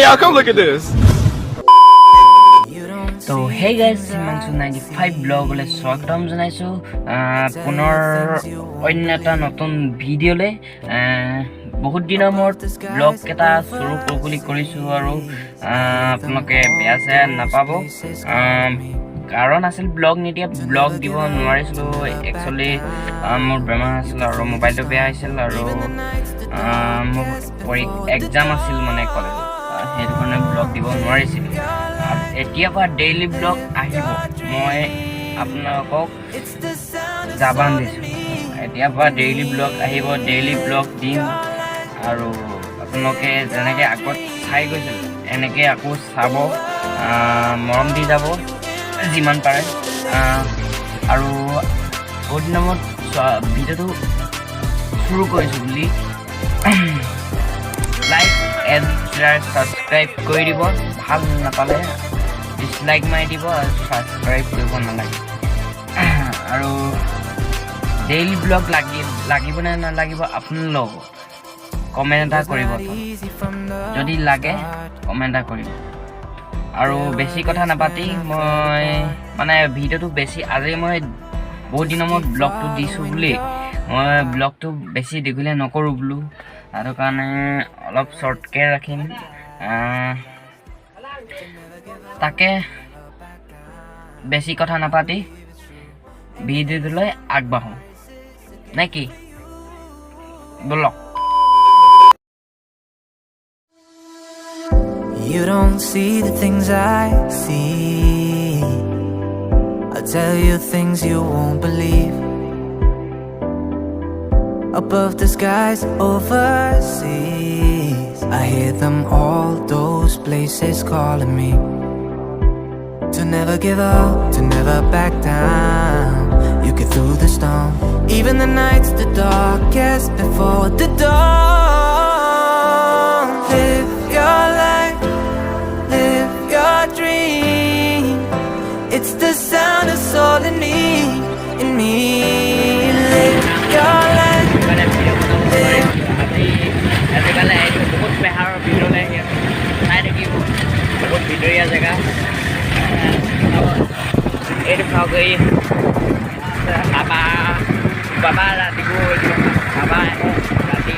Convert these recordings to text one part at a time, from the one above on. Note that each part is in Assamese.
y'all, come look at this. So hey guys, Himanshu 95 blog le swagatam janaisu punar onneta notun video le বহুত দিনৰ মূৰত ব্লগ এটা শুৰু কৰি কৰিছো আৰু আপোনালোকে বেয়া চেয়া নাপাব কাৰণ আছিল ব্লগ নিদিয়া ব্লগ দিব নোৱাৰিছিলো একচুয়ালি মোৰ বেমাৰ আছিল আৰু মোবাইলটো বেয়া আছিল আৰু মোৰ এক্সাম আছিল মানে কলেজ সেইটো কাৰণে ব্লগ দিব নোৱাৰিছিল এতিয়া পৰা ডেইলি ব্লগ আহিব মই আপোনালোকক জাবান দিছো এতিয়া পৰা ডেইলি ব্লগ আহিব ডেইলি ব্লগ দিম আৰু আপোনালোকে যেনেকৈ আগত চাই গৈছিল এনেকৈ আকৌ চাব মৰম দি যাব যিমান পাৰে আৰু বহুত দিনৰ মূৰত ভিডিঅ'টো শুৰু কৰিছোঁ বুলি লাইক এণ্ড শ্বেয়াৰ ছাবস্ক্ৰাইব কৰি দিব ভাল নাপালে ডিছলাইক মাৰি দিব আৰু ছাবস্ক্ৰাইব কৰিব নালাগে আৰু ডেইলি ব্লগ লাগিব নে নালাগিব আপোনালোক কমেণ্ট এটা কৰিব যদি লাগে কমেণ্ট এটা কৰিব আৰু বেছি কথা নাপাতি মই মানে ভিডিঅ'টো বেছি আজি মই বহুত দিনৰ মূৰত ব্লগটো দিছোঁ বুলি মই ব্লগটো বেছি দীঘলীয়া নকৰোঁ বোলো আৰু কাৰণে অলপ শ্বৰ্টকৈ ৰাখিম তাকে বেছি কথা নাপাতি ভিডিঅ'টোলৈ আগবাঢ়োঁ নে কি বলক You don't see the things I see. I'll tell you things you won't believe. Above the skies overseas, I hear them all, those places calling me. To never give up, to never back down. You get through the storm, even the nights the darkest before the dawn. Live your life, live your dream. It's the sound of soul in me, in me. Live your life, live. আজিকালি বহুত পেহাৰৰ ভিতৰলৈ আহি আছে চাই থাকিব বহুত ভিতৰীয়া জেগা এইটো চাওক এই বাবা ৰাতিপুৱা বাবা আহে ৰাতি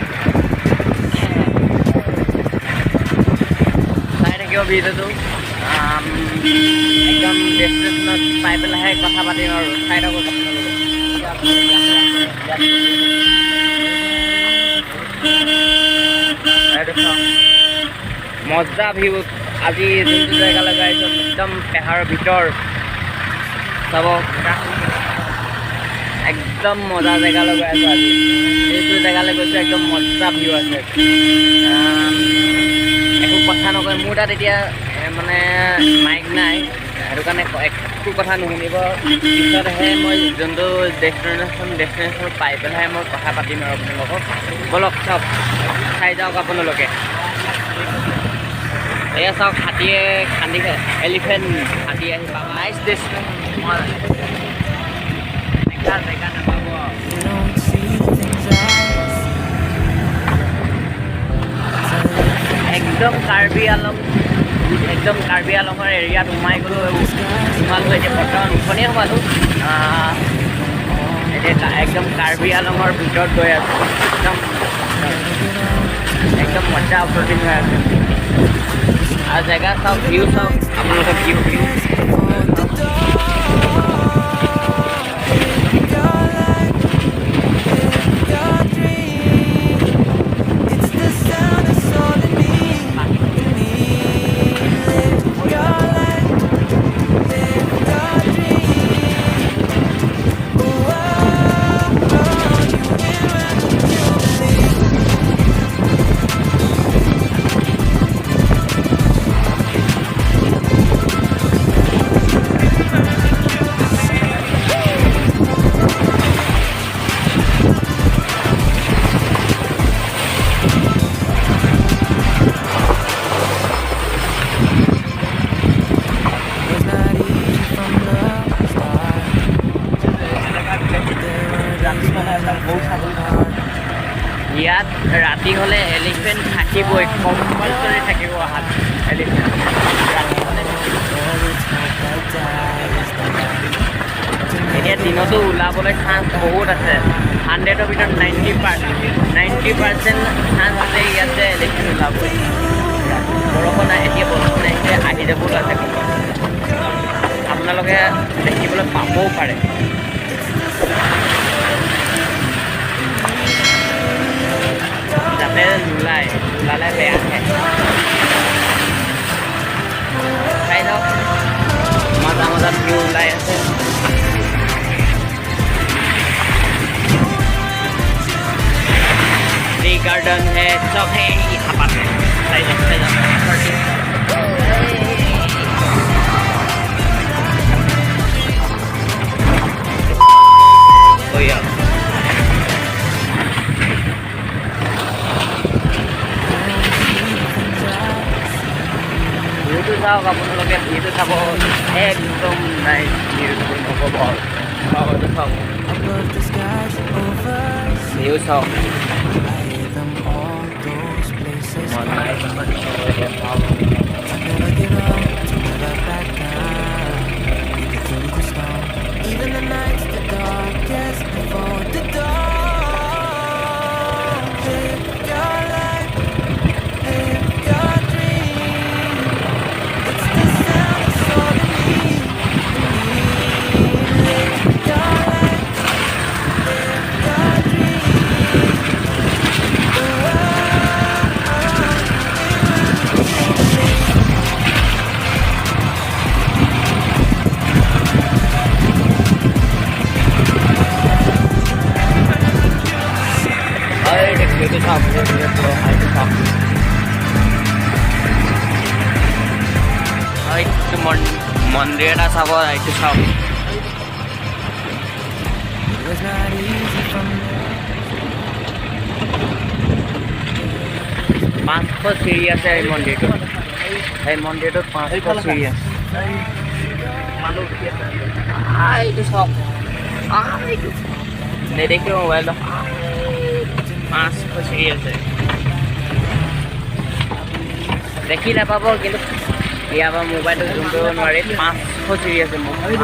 চাই থাকিব ভিডিঅ'টো একদম ডেষ্টিনেশ্যনত পাই পেলাইহে কথা পাতিম আৰু চাই থাকক মজা ভিউ আজি যোনটো জেগালৈ গৈছোঁ একদম পেহাৰৰ ভিতৰ চাব একদম মজা জেগালৈ গৈ আছোঁ আজি এইটো জেগালৈ গৈছোঁ একদম মজা ভিউ আছে একো কথা নকয় মোৰ তাত এতিয়া মানে মাইক নাই সেইটো কাৰণে একো কথা নুশুনিব পিছতহে মই যোনটো ডেষ্টিনেশ্যন পাই পেলাইহে মই কথা পাতিম আৰু আপোনালোকক বলক চাওক চাই যাওক আপোনালোকে এয়া চাওক হাতীয়ে খান্দি এলিফেণ্ট হাতী আহি পাব নাইচ ডেষ্টিনেশ্যন এনেকুৱা জেগা নাপাব একদম কাৰ্বি আলঙৰ এৰিয়াত সোমাই গ'লোঁ সোমালোঁ এতিয়া বৰ্তমান উঠনিয়ে সোমালোঁ এতিয়া একদম কাৰ্বি আলঙৰ ভিতৰত গৈ আছোঁ একদম মজা অপৰটিং হৈ আছে আৰু জেগা চাওক ভিউ চাওক আপোনালোকৰ ভিউ ইয়াত ৰাতি হ'লে এলিফেণ্ট থাকিবই, কম্পালচৰি থাকিব হাত এলিফেণ্ট ৰাতি হ'লে। এতিয়া দিনতো ওলাবলৈ চান্স বহুত আছে, 100ৰ ভিতৰত 90% চান্স আছে ইয়াতে এলিফেণ্ট ওলাবই। বৰষুণ এতিয়া বৰষুণ আহিছে, আহি যাব ওলাইছে, আপোনালোকে দেখিবলৈ পাবও পাৰে। যাতে নোলালে বেয়াহে। চাই লওক মাজত ভিউ ওলাই আছে। गार्डन है, सब है यहाँ पर। ভিউটো চাওক আপোনালোকে, ভিউটো চাব একদম নাইচ ভিউ, নক'ব আৰু চাওক ভিউ চাওক। Even the nights the darkest before the dawn. Live your life, live your dream. It's the sound that's all we need. Live your life, live your dream. The world, itu sapu itu mandi ada sapu itu sapu. Paঁচশ চিৰি আছে এই মন্দিৰটোত, এই মন্দিৰটোত 500 চিৰি আছে। এইটো চাওক, এইটো নেদেখিব মোবাইলত 500 চিৰি আছে। দেখি নাপাব, কিন্তু ইয়াৰ পৰা মোবাইলটো জুম কৰিব নোৱাৰি। 500 চিৰি আছে,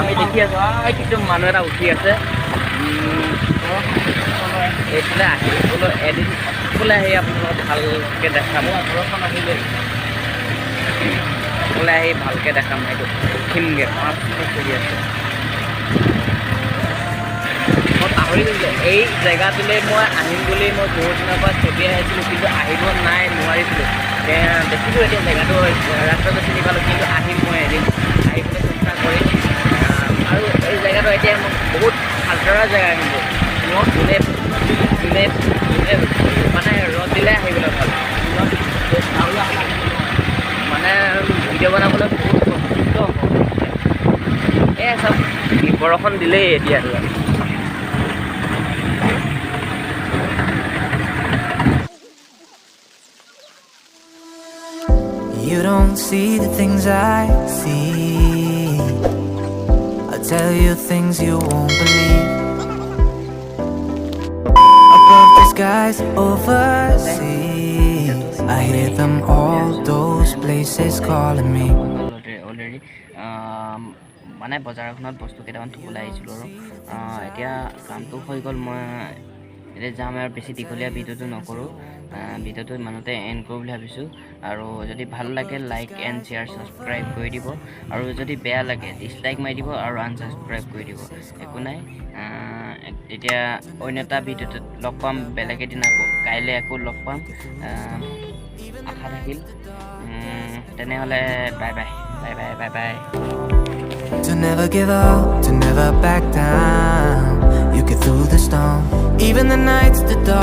আমি দেখি আছোঁ। কিন্তু মানুহ এটা উঠি আছে। এইফালে আহিবলৈ এদিন অকলে আহি আপোনালোকক ভালকৈ দেখাব। অকলে আহি ভালকৈ দেখাম, সেইটো উঠিমগৈ। 500 চিৰি আছে। মই পাহৰি গৈছিলোঁ এই জেগাটোলৈ মই আহিম বুলি। মই বহুত দিনৰ পৰা ছবি আহিছিলোঁ, কিন্তু আহিব নোৱাৰিছিলোঁ। দেখিলোঁ এতিয়া জেগাটো, ৰাস্তাটো চিনি পালোঁ, কিন্তু আহিম মই এদিন, আহিবলৈ চেষ্টা কৰিম। আৰু এই জেগাটো এতিয়া মোক বহুত ভালদৰা জেগা, কিন্তু মই যোনে মানে ৰ'দ দিলে আহিবলৈ ভাল, মানে ভিডিঅ' বনাবলৈ বহুত কষ্ট হ'ব। এই চব বৰষুণ দিলেই এতিয়া। You don't see the things I see. I'll tell you things you won't believe. Above the skies overseas, I hear them all, those places calling me. Already মানে বজাৰখনত বস্তু কেইটামান থ'বলৈ আহিছিলোঁ, আৰু এতিয়া কামটো হৈ গ'ল। মই এতিয়া যাম আৰু বেছি দীঘলীয়া ভিডিঅ'টো নকৰোঁ। ভিডিঅ'টো ইমানতে এণ্ড কৰোঁ বুলি ভাবিছোঁ। আৰু যদি ভাল লাগে লাইক এণ্ড শ্বেয়াৰ ছাবস্ক্ৰাইব কৰি দিব, আৰু যদি বেয়া লাগে ডিছলাইক মাৰি দিব আৰু আনছাবস্ক্ৰাইব কৰি দিব। একো নাই, এতিয়া অন্য এটা ভিডিঅ'ত লগ পাম, বেলেগ এদিন আকৌ কাইলৈ আকৌ লগ পাম, আশা থাকিল। তেনেহ'লে bye bye bye bye bye bye. To never give up, to never back down. You get through the storm, even the nights the dark.